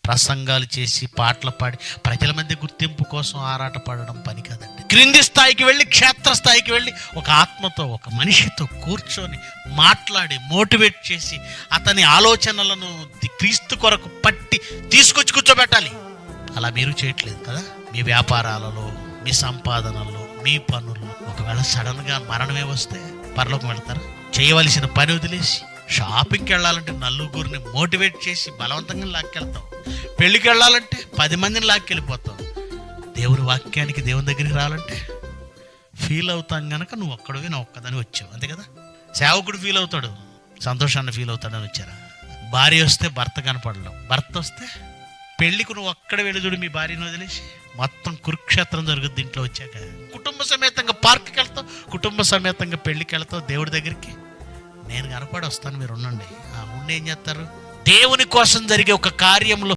ప్రసంగాలు చేసి పాటలు పాడి ప్రజల మధ్య గుర్తింపు కోసం ఆరాటపడడం పని కాదండి. క్రింది స్థాయికి వెళ్ళి, క్షేత్రస్థాయికి వెళ్ళి ఒక ఆత్మతో, ఒక మనిషితో కూర్చొని మాట్లాడి మోటివేట్ చేసి అతని ఆలోచనలను క్రీస్తు కొరకు పట్టి తీసుకొచ్చి కూర్చోబెట్టాలి. అలా మీరు చేయట్లేదు కదా. మీ వ్యాపారాలలో, మీ సంపాదనలో, మీ పనుల్లో ఒకవేళ సడన్గా మరణమే వస్తే పరలోకం వెళ్తారా? చేయవలసిన పని వదిలేసి షాపింగ్కి వెళ్ళాలంటే నలుగురిని మోటివేట్ చేసి బలవంతంగా లాక్కెళ్తావు. పెళ్ళికి వెళ్ళాలంటే 10 మందిని లాక్కెళ్ళిపోతావు. దేవుని వాక్యానికి, దేవుని దగ్గరికి రావాలంటే ఫీల్ అవుతాం కనుక నువ్వు ఒక్కడివి, నా ఒక్కదని వచ్చావు, అంతే కదా. సేవకుడు ఫీల్ అవుతాడు, సంతోషాన్ని ఫీల్ అవుతాడని వచ్చారా? భార్య వస్తే భర్త కనపడడం, భర్త వస్తే పెళ్ళికి నువ్వు ఒక్కడ వెళ్ళి చూడు, మీ భార్యను వదిలేసి మొత్తం కురుక్షేత్రం జరుగుద్ది ఇంట్లో వచ్చాక. కుటుంబ సమేతంగా పార్క్కి వెళ్తావు, కుటుంబ సమేతంగా పెళ్ళికి వెళ్తావు, దేవుడి దగ్గరికి. నేను కనపడి వస్తాను, మీరు ఉండండి. ఉండి ఏం చేస్తారు? దేవుని కోసం జరిగే ఒక కార్యంలో